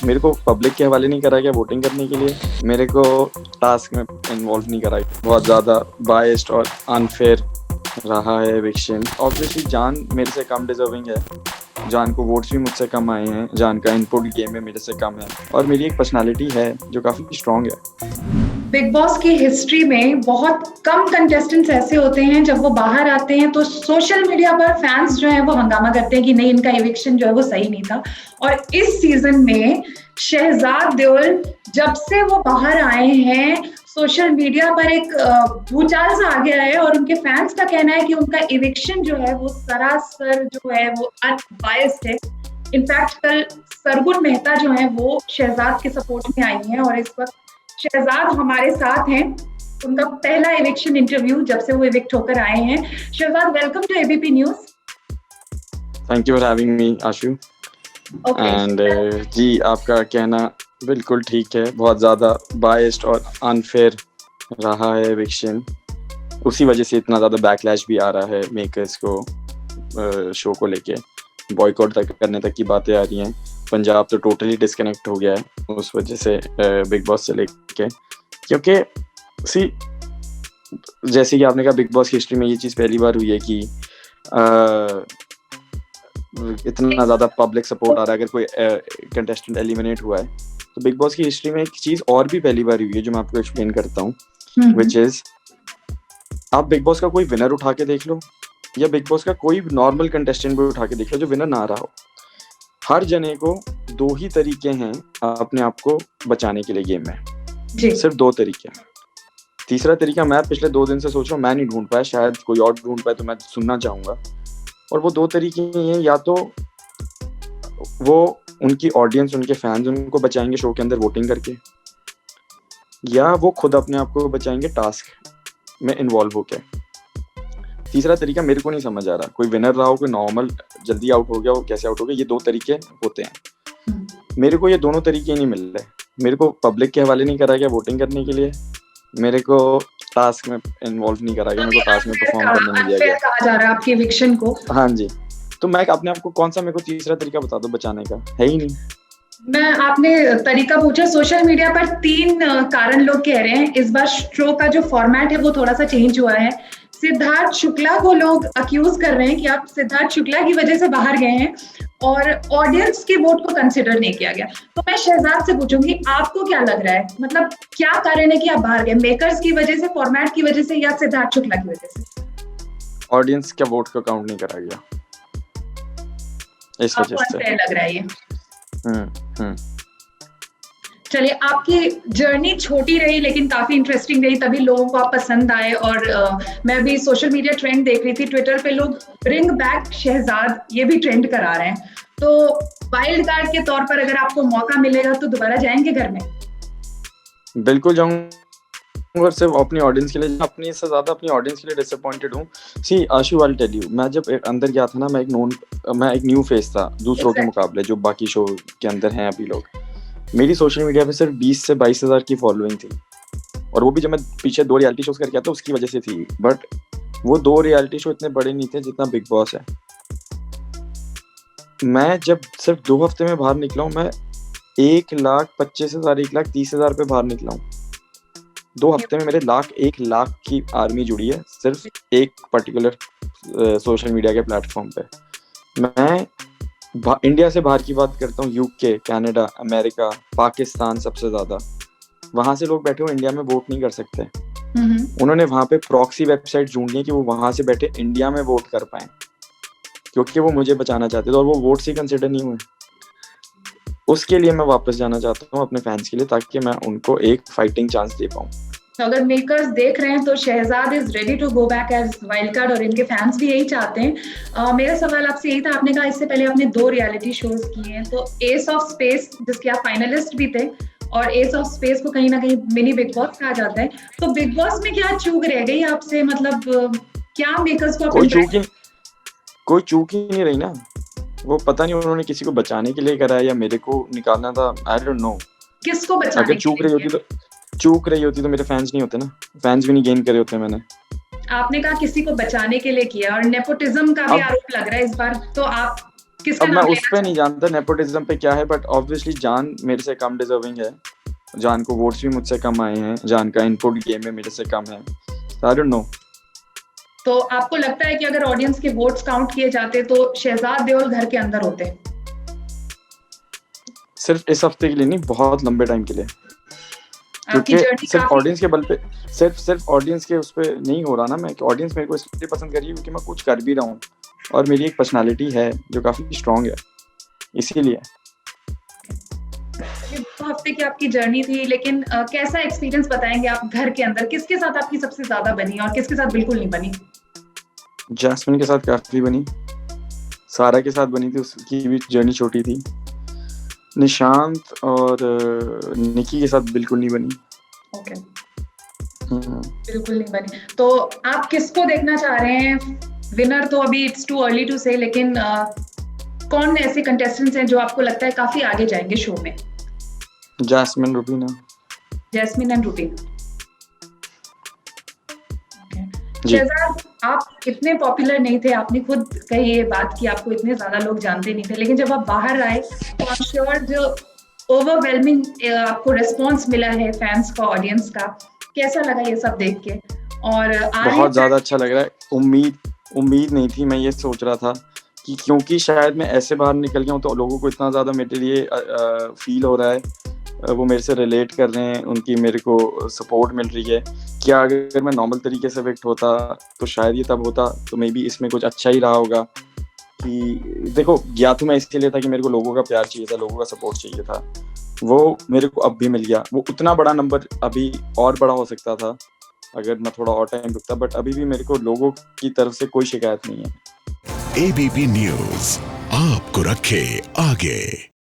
मेरे को पब्लिक के हवाले नहीं करा गया वोटिंग करने के लिए, मेरे को टास्क में इन्वॉल्व नहीं करा गया। बहुत ज़्यादा बायस्ड और अनफेयर रहा है एविक्शन। ऑब्वियसली जान मेरे से कम डिजर्विंग है, जान को वोट्स भी मुझसे कम आए हैं, जान का इनपुट गेम में मेरे से कम है, और मेरी एक पर्सनालिटी है जो काफ़ी स्ट्रॉन्ग है। बिग बॉस की हिस्ट्री में बहुत कम कंटेस्टेंट्स ऐसे होते हैं जब वो बाहर आते हैं तो सोशल मीडिया पर फैंस जो है वो हंगामा करते हैं कि नहीं, इनका एविक्शन जो है वो सही नहीं था। और इस सीजन में शहजाद देओल जब से वो बाहर आए हैं सोशल मीडिया पर एक भूचाल सा आ गया है, और उनके फैंस का कहना है कि उनका एविक्शन जो है वो सरासर जो है वो अनबायस्ड है। इनफैक्ट कल सरगुन मेहता जो है वो शहजाद के सपोर्ट में आई हैं, और इस वक्त शहजाद हमारे साथ हैं। उनका पहला एविक्शन इंटरव्यू जब से वो एविक्ट होकर आए हैं। Shehzad, welcome to ABP news. Thank you for having me Ashu. And जी, आपका कहना बिल्कुल ठीक है, बहुत ज़्यादा बायस्ड और अनफेयर रहा है एविक्शन। उसी वजह से इतना ज़्यादा बैकलैश भी आ रहा है मेकर्स को, शो को लेके बॉयकॉट तक करने तक की बातें आ रही हैं। पंजाब तो टोटली डिस्कनेक्ट हो गया है उस वजह से बिग बॉस से लेके, क्योंकि जैसे कि आपने कहा बिग बॉस की हिस्ट्री में ये चीज़ पहली बार हुई है कि इतना ज़्यादा पब्लिक सपोर्ट आ रहा है अगर कोई कंटेस्टेंट एलिमिनेट हुआ है। तो बिग बॉस की हिस्ट्री में एक चीज़ और भी पहली बार हुई है जो मैं आपको एक्सप्लेन करता हूँ, विच इज़ आप बिग बॉस का कोई विनर उठा के देख लो या बिग बॉस का कोई नॉर्मल कंटेस्टेंट भी उठा के देख लो जो विनर ना रहा हो, हर जने को दो ही तरीके हैं अपने आप को बचाने के लिए गेम में, सिर्फ दो तरीके। तीसरा तरीका मैं पिछले 2 दिन से सोच रहा हूँ, मैं नहीं ढूंढ पाया, शायद कोई और ढूंढ पाए तो मैं सुनना चाहूंगा। और वो 2 तरीके हैं, या तो वो उनकी ऑडियंस, उनके फैंस उनको बचाएंगे शो के अंदर वोटिंग करके, या वो खुद अपने आप को बचाएंगे टास्क में इन्वॉल्व होके। तीसरा तरीका मेरे को नहीं समझ आ रहा, कोई विनर रहा हो, कोई नॉर्मल जल्दी आउट हो गया, वो कैसे आउट हो गया, ये 2 तरीके होते हैं। मेरे को ये दोनों तरीके नहीं मिल रहे। मेरे को पब्लिक के हवाले नहीं करा गया वोटिंग करने के लिए, मेरे को टास्क में इन्वॉल्व नहीं करा गया, मेरे को टास्क में परफॉर्म करने नहीं दिया गया। कहा जा रहा है आपके एविक्शन को। हाँ जी, तो मैं अपने आप को कौन सा, मेरे को तीसरा तरीका बता दो बचाने का, है ही नहीं। मैं आपने तरीका पूछा, सोशल मीडिया पर 3 कारण लोग कह रहे हैं। इस बार शो का जो फॉर्मेट है वो थोड़ा सा चेंज हुआ है। सिद्धार्थ शुक्ला को लोग अक्यूज कर रहे हैं कि आप सिद्धार्थ शुक्ला की वजह से बाहर गए हैं, और ऑडियंस के वोट को कंसिडर नहीं किया गया। तो मैं शहजाद से पूछूंगी, आपको क्या लग रहा है, मतलब क्या कारण है कि आप बाहर गए? मेकर्स की वजह से, फॉर्मेट की वजह से, या सिद्धार्थ शुक्ला की वजह से? ऑडियंस का वोट को काउंट नहीं करा गया, इस वजह से लग रहा है ये। चलिए, आपकी जर्नी छोटी रही लेकिन काफी इंटरेस्टिंग रही, तभी लोगों को आप पसंद आए। और मैं भी सोशल मीडिया ट्रेंड देख रही थी, ट्विटर पे लोग ब्रिंग बैक शहजाद ये भी ट्रेंड करा रहे हैं। तो वाइल्ड कार्ड के तौर पर अगर आपको मौका मिलेगा तो दोबारा जाएंगे घर में? बिल्कुल जाऊंगा, सिर्फ अपनी ऑडियंस के लिए, अपनी से ज्यादा अपनी ऑडियंस के लिए डिसअपॉइंटेड हूँ। सी आशु, आई टेल यू, मैं जब अंदर गया था ना, मैं एक न्यू फेस था दूसरों के मुकाबले जो बाकी शो के अंदर हैं अभी लोग। मेरी सोशल मीडिया पे सिर्फ 20 से 22 हज़ार की फॉलोइंग थी, और वो भी जब मैं पीछे 2 रियलिटी शोज करके आता उसकी वजह से थी। बट वो 2 रियलिटी शो इतने बड़े नहीं थे जितना बिग बॉस है। मैं जब सिर्फ 2 हफ्ते में बाहर निकला हूँ, मैं 1,25,000 1,30,000 पे बाहर निकला हूँ। 2 हफ्ते में मेरे 1 लाख की आर्मी जुड़ी है सिर्फ एक पर्टिकुलर सोशल मीडिया के प्लेटफॉर्म पे। मैं इंडिया से बाहर की बात करता हूँ, यूके, कनाडा, अमेरिका, पाकिस्तान सबसे ज्यादा, वहां से लोग बैठे हुए इंडिया में वोट नहीं कर सकते। उन्होंने वहां पे प्रॉक्सी वेबसाइट ढूंढ ली कि वो वहां से बैठे इंडिया में वोट कर पाए, क्योंकि वो मुझे बचाना चाहते थे, और वो वोट ही कंसिडर नहीं हुए। उसके लिए मैं वापस जाना चाहता हूँ अपने फैंस के लिए, ताकि मैं उनको एक फाइटिंग चांस दे पाऊँ। तो अगर मेकर्स देख रहे हैं तो Shahzad is ready to go back as wild card, और इनके फैंस भी यही चाहते हैं। मेरा सवाल आपसे यही था, आपने कहा इससे पहले आपने 2 रियलिटी शोज किए हैं, तो एस ऑफ स्पेस जिसके आप फाइनलिस्ट भी थे, और एस ऑफ स्पेस को कहीं ना कहीं मिनी बिग बॉस कहा जाता है, तो बिग बॉस में क्या चूक रह गई आपसे? मतलब क्या मेकर्स को कोई चूक ही नहीं रही ना। वो पता नहीं उन्होंने किसी को बचाने के लिए करा है या मेरे को निकालना था, आई डोंट नो। किसको बचाने? अगर चूक रही होती तो मेरे फैंस नहीं होते ना, फैंस भी नहीं गेन करे होते मैंने। आपने कहा किसी को बचाने के लिए किया, और नेपोटिज्म का भी आरोप लग रहा है इस बार, तो आप किसका अब मैं नाम उस लेना पे नहीं जानता नेपोटिज्म पे क्या है, बट ऑब्वियसली जान मेरे से कम डिजर्विंग है। जान को वोट्स भी मुझसे कम आए हैं, जान का इनपुट गेम में मेरे से कम है। I don't know. तो आपको लगता है कि अगर ऑडियंस के वोट्स काउंट किए जाते तो शहजाद देओल घर के अंदर होते? सिर्फ इस हफ्ते के लिए नहीं, बहुत लंबे टाइम के लिए, आपकी क्योंकि जर्नी सिर्फ काफी ऑडियंस के बल पे, सिर्फ ऑडियंस के उस पे नहीं हो रहा ना मैं, कि ऑडियंस मेरे को इसलिए पसंद कर रही है क्योंकि मैं कुछ कर भी रहा हूँ और मेरी एक पर्सनालिटी है जो काफी स्ट्रांग है, इसीलिए। ये 2 हफ्ते की आपकी जर्नी थी, लेकिन कैसा एक्सपीरियंस बताएंगे आप घर के अंदर? किसके साथ आपकी सबसे ज्यादा बनी और किसके साथ बिल्कुल नहीं बनी? जैस्मिन के साथ काफी बनी, सारा के साथ बनी थी, उसकी भी जर्नी छोटी थी। निशांत और निकी के साथ बिल्कुल नहीं बनी। ओके, बिल्कुल नहीं बनी। तो आप किसको देखना चाह रहे हैं? विनर तो अभी इट्स टू अर्ली टू से, लेकिन कौन ऐसे कंटेस्टेंट्स हैं जो आपको लगता है काफी आगे जाएंगे शो में? जैस्मिन, रुबीना। जैस्मिन एंड रुबीना। जी। शहजाद, आप इतने पॉपुलर नहीं थे, आपने खुद कही ये बात कि आपको इतने ज्यादा लोग जानते नहीं थे, लेकिन जब आप बाहर आए तो आई एम श्योर जो ओवरवेलमिंग आपको रिस्पॉन्स मिला है फैंस का, ऑडियंस का, कैसा लगा ये सब देख के? और बहुत ज्यादा अच्छा लग रहा है। उम्मीद नहीं थी। मैं ये सोच रहा था कि क्योंकि शायद मैं ऐसे बाहर निकल गया हूँ तो लोगों को इतना ज्यादा मेरे लिए फील हो रहा है, वो मेरे से रिलेट कर रहे हैं, उनकी मेरे को सपोर्ट मिल रही है। क्या अगर मैं नॉर्मल तरीके से विक्ट होता तो शायद ये तब होता, तो मे बी इसमें कुछ अच्छा ही रहा होगा। कि देखो, गया तो मैं इसलिए था कि मेरे को लोगों का प्यार चाहिए था, लोगों का सपोर्ट चाहिए था, वो मेरे को अब भी मिल गया। वो उतना बड़ा नंबर अभी और बड़ा हो सकता था अगर मैं थोड़ा और टाइम रुकता, बट अभी भी मेरे को लोगों की तरफ से कोई शिकायत नहीं है। एबीपी न्यूज़ आपको रखे आगे।